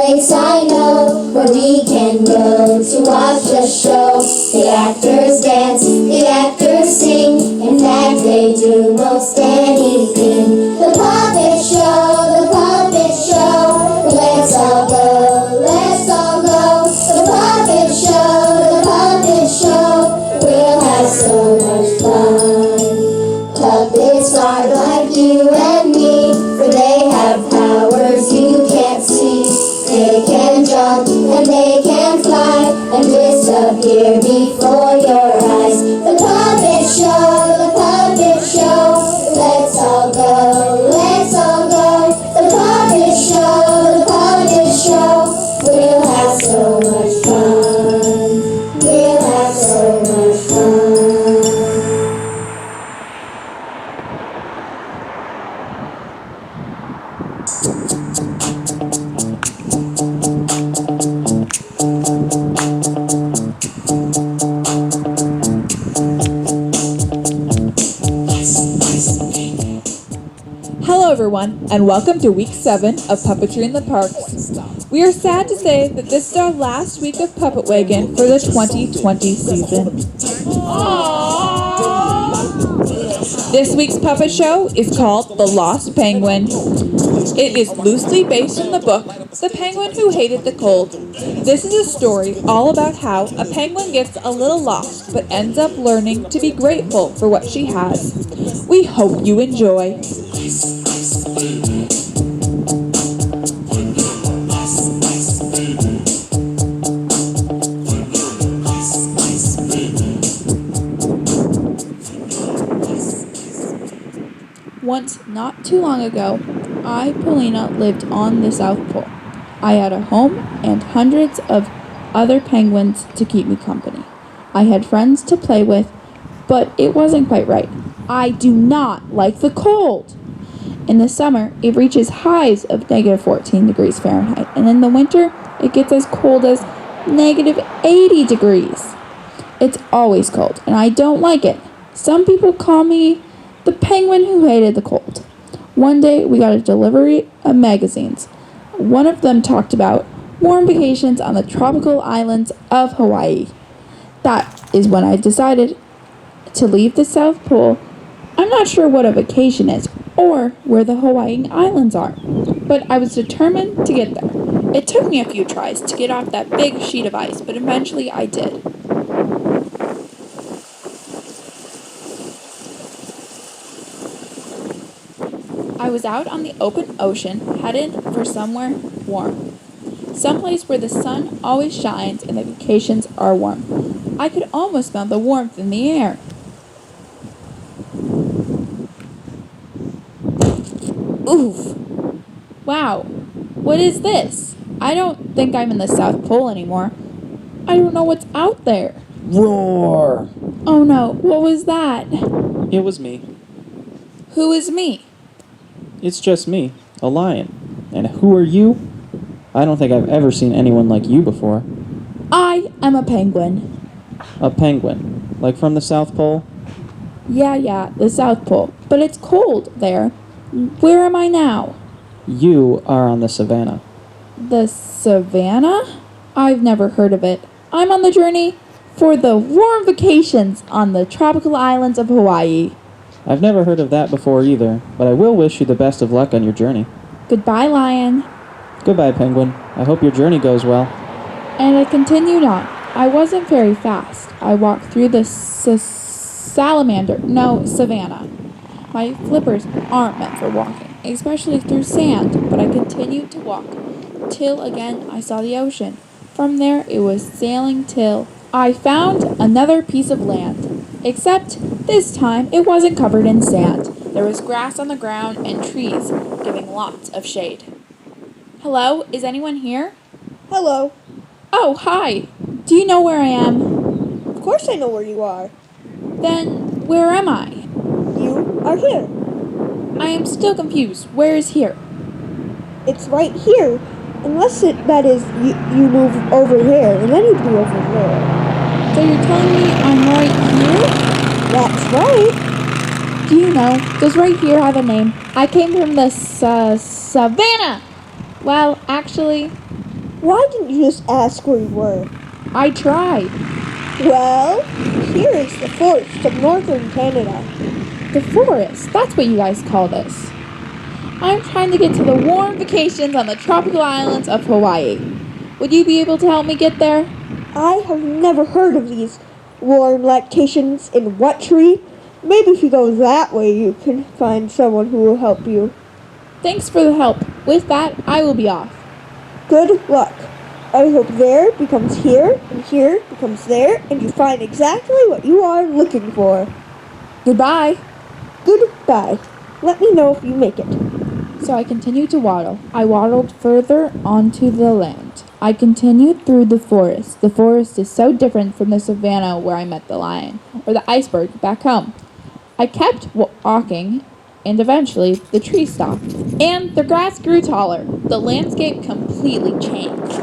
place I know where we can go to watch a show. The actors dance, the actors sing. In fact, they do most anything. The puppet show, the puppet show. Let's all go, let's all go. The puppet show, the puppet show. We'll have so much fun. Puppets are like you and me, for they have powers you can't see. They can jump and they can fly and disappear before your eyes. The puppet show, the puppet show. Let's all go, let's all go. The puppet show, the puppet show. We'll have so much fun. We'll have so much fun. Hello everyone, and welcome to week 7 of Puppetry in the Parks. We are sad to say that this is our last week of Puppet Wagon for the 2020 season. This week's puppet show is called The Lost Penguin. It is loosely based on the book, The Penguin Who Hated the Cold. This is a story all about how a penguin gets a little lost but ends up learning to be grateful for what she has. We hope you enjoy. Once, not too long ago, I, Paulina, lived on the South Pole. I had a home and hundreds of other penguins to keep me company. I had friends to play with, but it wasn't quite right. I do not like the cold. In the summer, it reaches highs of negative 14 degrees Fahrenheit, and in the winter, it gets as cold as negative 80 degrees. It's always cold, and I don't like it. Some people call me the penguin who hated the cold. One day, we got a delivery of magazines. One of them talked about warm vacations on the tropical islands of Hawaii. That is when I decided to leave the South Pole. I'm not sure what a vacation is or where the Hawaiian Islands are, but I was determined to get there. It took me a few tries to get off that big sheet of ice, but eventually I did. I was out on the open ocean, headed for somewhere warm. Someplace where the sun always shines and the vacations are warm. I could almost smell the warmth in the air. Oof! Wow, what is this? I don't think I'm in the South Pole anymore. I don't know what's out there. Roar! Oh no, what was that? It was me. Who is me? It's just me, a lion. And who are you? I don't think I've ever seen anyone like you before. I am a penguin. A penguin? Like from the South Pole? Yeah, the South Pole. But it's cold there. Where am I now? You are on the savannah. The savannah? I've never heard of it. I'm on the journey for the warm vacations on the tropical islands of Hawaii. I've never heard of that before either, but I will wish you the best of luck on your journey. Goodbye, lion. Goodbye, penguin. I hope your journey goes well. And I continued on. I wasn't very fast. I walked through the savannah. My flippers aren't meant for walking, especially through sand, but I continued to walk, till again I saw the ocean. From there it was sailing till I found another piece of land, except this time it wasn't covered in sand. There was grass on the ground and trees giving lots of shade. Hello, is anyone here? Hello. Oh, hi. Do you know where I am? Of course I know where you are. Then where am I? You are here. I am still confused. Where is here? It's right here. Unless that is, you move over there, and then you'd be over there. So you're telling me I'm right here? That's right. Do you know, does right here have a name? I came from the savannah. Well, actually, Why didn't you just ask where you were? I tried. Well, here is the forest of northern Canada. The forest, that's what you guys call this. I'm trying to get to the warm vacations on the tropical islands of Hawaii. Would you be able to help me get there? I have never heard of these warm lactations in what tree? Maybe if you go that way, you can find someone who will help you. Thanks for the help. With that, I will be off. Good luck. I hope there becomes here, and here becomes there, and you find exactly what you are looking for. Goodbye. Goodbye. Let me know if you make it. So I continued to waddle. I waddled further onto the land. I continued through the forest. The forest is so different from the savannah where I met the lion, or the iceberg back home. I kept walking, and eventually the tree stopped, and the grass grew taller. The landscape completely changed.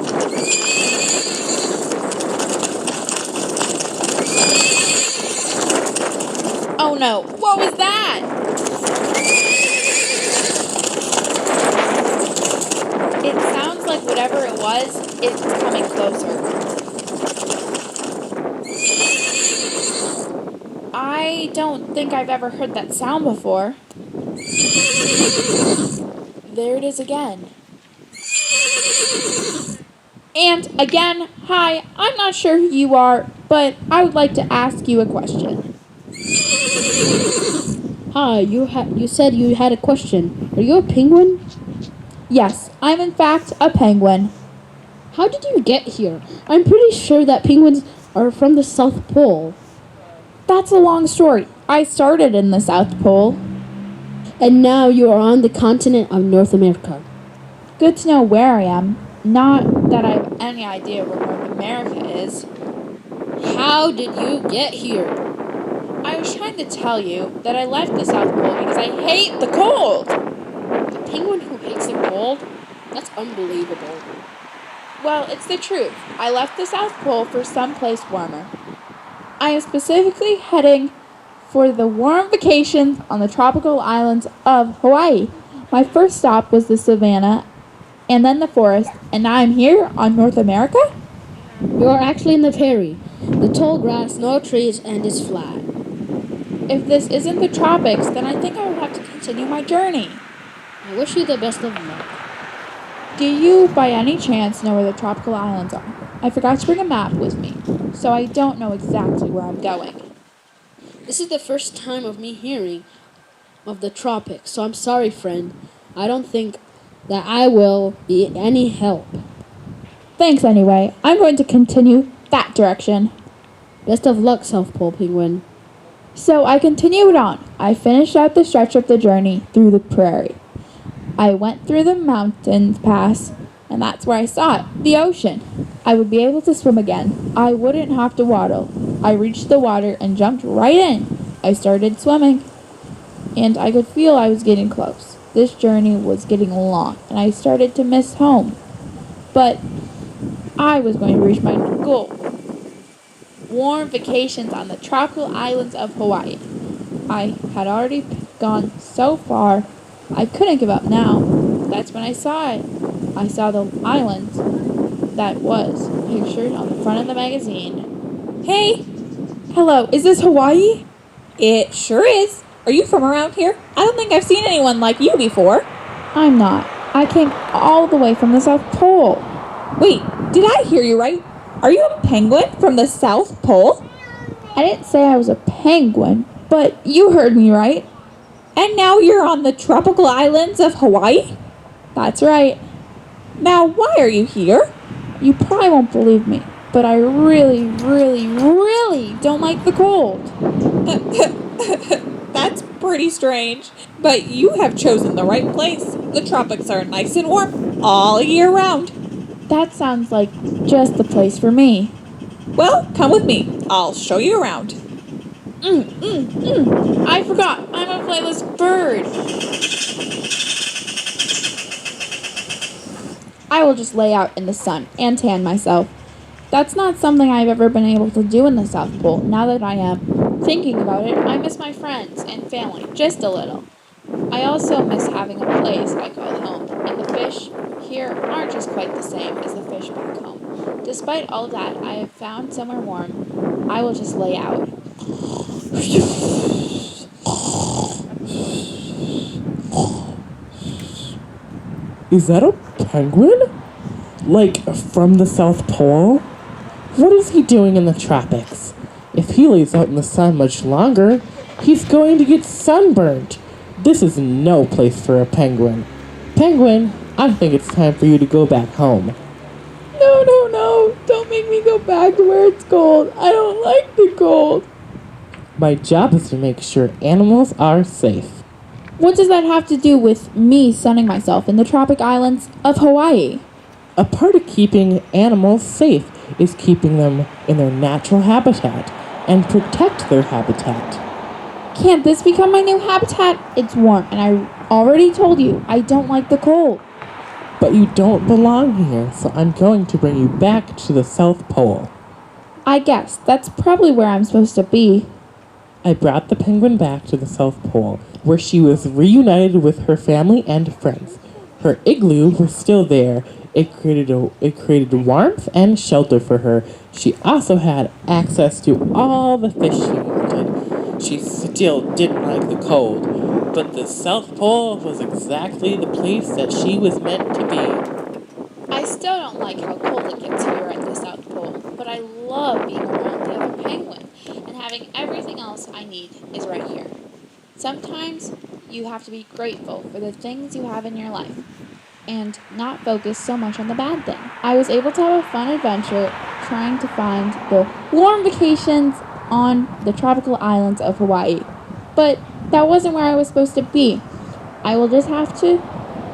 Oh no, what was that? It sounds like whatever it was, it's coming closer. I don't think I've ever heard that sound before. There it is again. And again, hi, I'm not sure who you are, but I would like to ask you a question. Hi, you said you had a question. Are you a penguin? Yes, I'm in fact a penguin. How did you get here? I'm pretty sure that penguins are from the South Pole. That's a long story. I started in the South Pole. And now you are on the continent of North America. Good to know where I am. Not that I have any idea where North America is. How did you get here? I was trying to tell you that I left the South Pole because I hate the cold. A penguin who hates the cold? That's unbelievable. Well, it's the truth. I left the South Pole for someplace warmer. I am specifically heading for the warm vacations on the tropical islands of Hawaii. My first stop was the savannah and then the forest, and now I'm here on North America? You are actually in the prairie. The tall grass, no trees, and is flat. If this isn't the tropics, then I think I would have to continue my journey. I wish you the best of luck. Do you, by any chance, know where the tropical islands are? I forgot to bring a map with me, so I don't know exactly where I'm going. This is the first time of me hearing of the tropics, so I'm sorry, friend. I don't think that I will be any help. Thanks anyway. I'm going to continue that direction. Best of luck, South Pole Penguin. So I continued on. I finished out the stretch of the journey through the prairie. I went through the mountains pass, and that's where I saw it, the ocean. I would be able to swim again. I wouldn't have to waddle. I reached the water and jumped right in. I started swimming, and I could feel I was getting close. This journey was getting long, and I started to miss home. But I was going to reach my goal. Warm vacations on the tropical islands of Hawaii. I had already gone so far, I couldn't give up now. That's when I saw it. I saw the islands that was pictured on the front of the magazine. Hey! Hello, is this Hawaii? It sure is. Are you from around here? I don't think I've seen anyone like you before. I'm not. I came all the way from the South Pole. Wait, did I hear you right? Are you a penguin from the South Pole? I didn't say I was a penguin, but you heard me right. And now you're on the tropical islands of Hawaii? That's right. Now, why are you here? You probably won't believe me, but I really, really, really don't like the cold. That's pretty strange, but you have chosen the right place. The tropics are nice and warm all year round. That sounds like just the place for me. Well, come with me. I'll show you around. I forgot. I'm a flightless bird. I will just lay out in the sun and tan myself. That's not something I've ever been able to do in the South Pole. Now that I am thinking about it, I miss my friends and family just a little. I also miss having a place I call home, and the fish here aren't just quite the same as the fish push back home. Despite all of that, I have found somewhere warm. I will just lay out. Is that a penguin? Like, from the South Pole? What is he doing in the tropics? If he lays out in the sun much longer, he's going to get sunburned. This is no place for a penguin. Penguin, I think it's time for you to go back home. No. Don't make me go back to where it's cold. I don't like the cold. My job is to make sure animals are safe. What does that have to do with me sunning myself in the tropic islands of Hawaii? A part of keeping animals safe is keeping them in their natural habitat and protect their habitat. Can't this become my new habitat? It's warm, and I already told you I don't like the cold. But you don't belong here, so I'm going to bring you back to the South Pole. I guess that's probably where I'm supposed to be. I brought the penguin back to the South Pole, where she was reunited with her family and friends. Her igloo was still there. It created warmth and shelter for her. She also had access to all the fish she wanted. She still didn't like the cold, but the South Pole was exactly the place that she was meant to be. I still don't like how cold it gets here at the South Pole, but I love being around the other penguin, and having everything else I need is right here. Sometimes you have to be grateful for the things you have in your life and not focus so much on the bad thing. I was able to have a fun adventure trying to find the warm vacations on the tropical islands of Hawaii, but that wasn't where I was supposed to be. I will just have to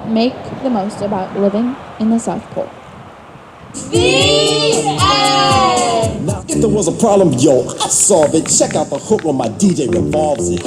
make the most about living in the South Pole. Now, if there was a problem, yo, I'd solve it. Check out the hook when my DJ revolves it.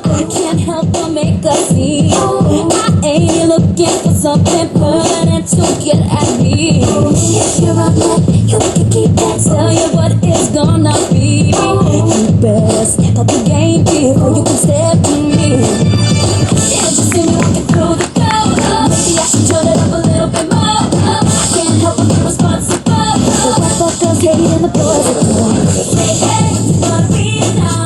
I can't help but make a scene. I ain't looking for something permanent to get at me. If you're upset, you can keep that. Tell you what it's gonna be. You better step up the game before you can step to me. Can't you see me walking through the door? Maybe I should turn it up a little bit more. I can't help but be responsible. The white folk girls hating the boys at the door. Say hey, but we know.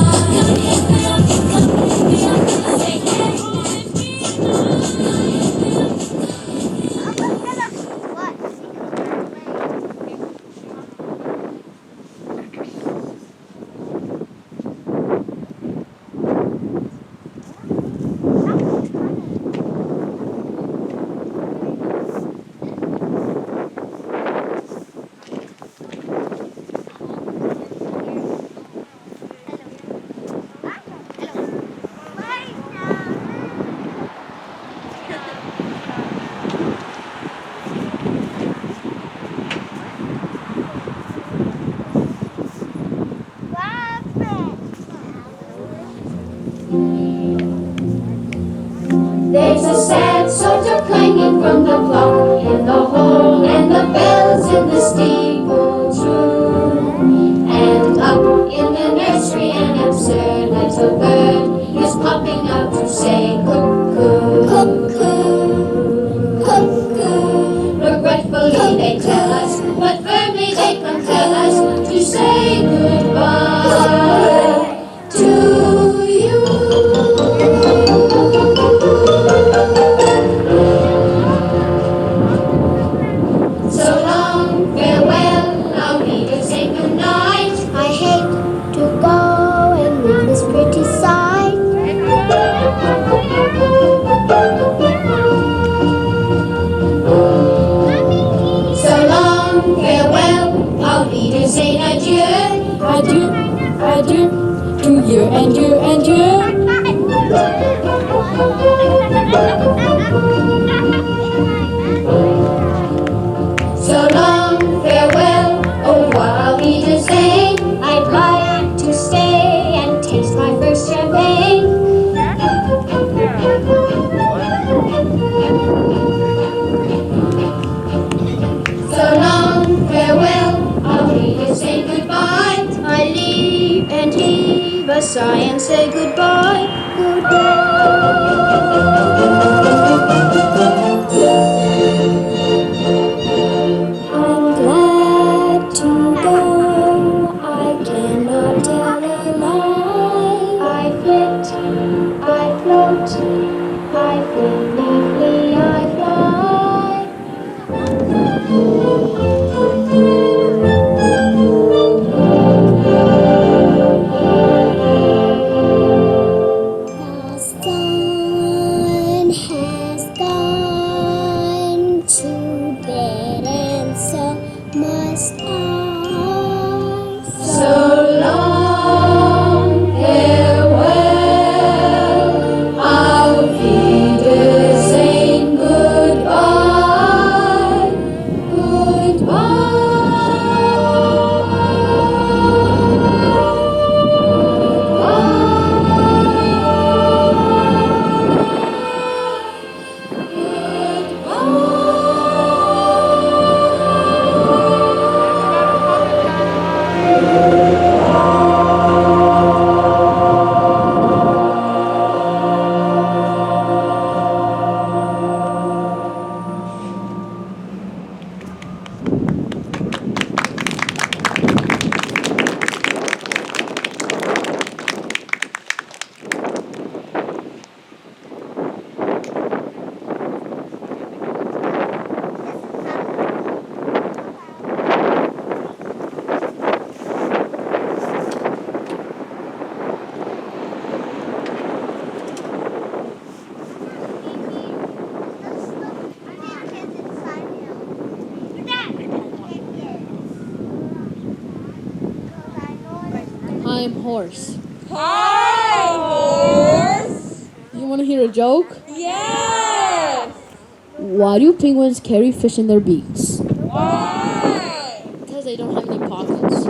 There's a sad sort of clanging from the clock in the hall, and the bells in the steeple too. And up in the nursery an absurd little bird is popping out to say cuckoo, cuckoo, cuckoo. Regretfully they tell us, but firmly they compel us to say goodbye to you. So long, farewell, our leaders say goodnight. I hate to go and leave this pretty sight. So long, farewell, our leaders say adieu. Adieu, adieu, to you and you and you. a sigh and say goodbye. Good I'm glad to go. I cannot tell a lie. I flit, I float, I flee, flee, I fly. The sun has gone to bed, and so must I. So long, farewell. Auf Wiedersehen, goodbye, I'm Horse. Hi, horse! You want to hear a joke? Yes! Why do penguins carry fish in their beaks? Why? Because they don't have any pockets.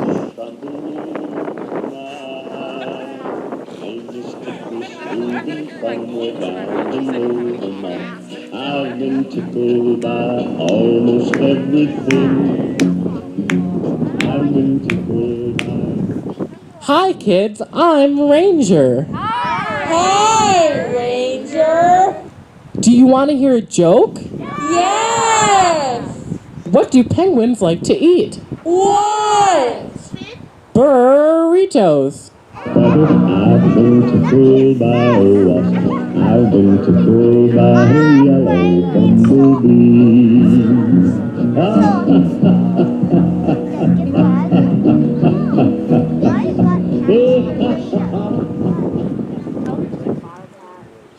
I've been tickled by almost everything. I've been tickled by. Hi, kids. I'm Ranger. Hi, Ranger! Do you want to hear a joke? Yes! What do penguins like to eat? What? Burritos. I've been tickled by a wasp. I've been tickled by a yellow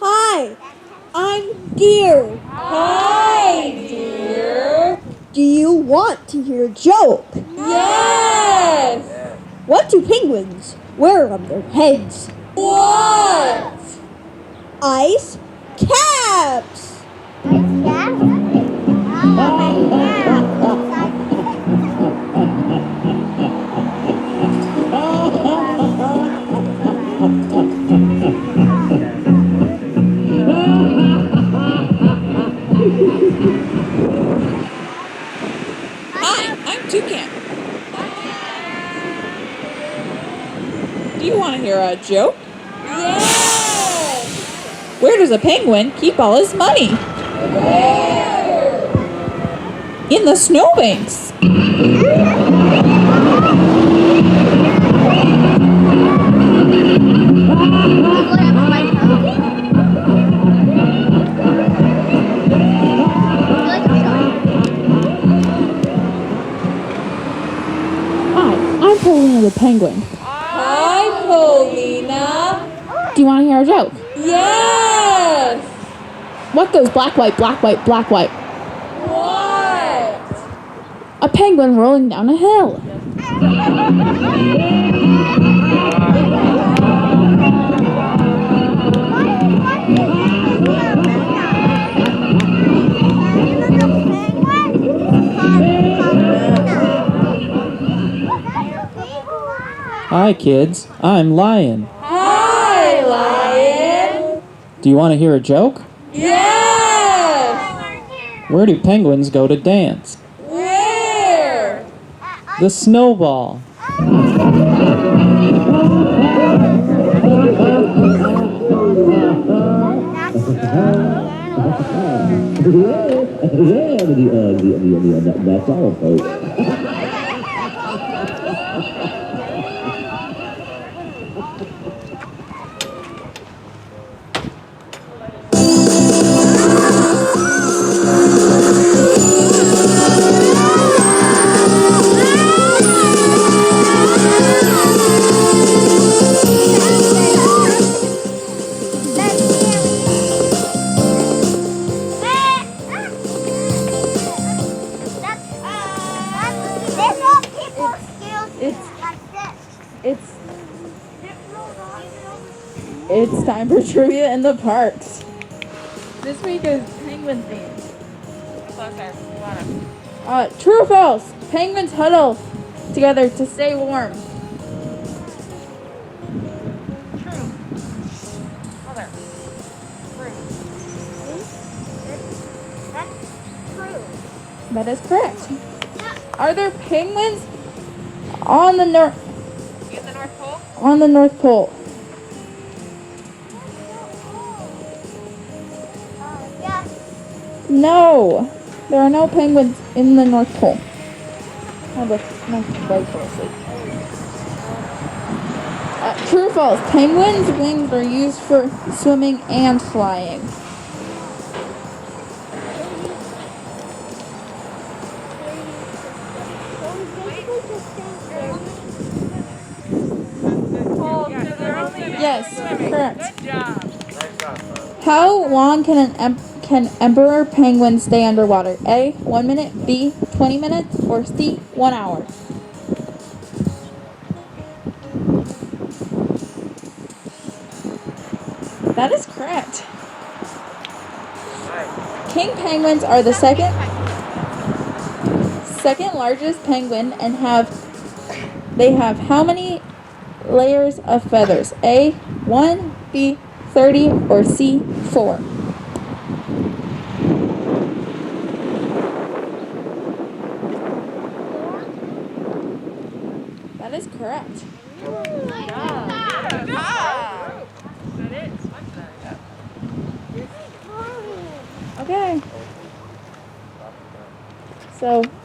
Hi, I'm Deer. Hi, dear! Do you want to hear a joke? Yes! What do penguins wear on their heads? What? Ice caps! Hi, I'm Toucan. Do you want to hear a joke? Yes! Where does a penguin keep all his money? Where? In the snowbanks. Hi, I'm Paulina the penguin. Hi, Paulina! Do you want to hear a joke? Yes! What goes black, white, black, white, black, white? What? A penguin rolling down a hill. Hi, kids. I'm Lion. Hi, Lion! Do you want to hear a joke? Yes! Where do penguins go to dance? Where? The snowball. That's all, folks. It's time for trivia in the parks. This week is penguin themed. True or false? Penguins huddle together to stay warm. That is correct. Are there penguins on the North Pole? On the North Pole. No, there are no penguins in the North Pole. I'll look very closely. True or false? Penguins' wings are used for swimming and flying. Yes, correct. Good job. How long can emperor penguins stay underwater? A, 1 minute, B, 20 minutes, or C, 1 hour? That is correct. King penguins are the second largest penguin and have how many layers of feathers? A, 1, B, 30, or C, 4? That is correct. Okay. So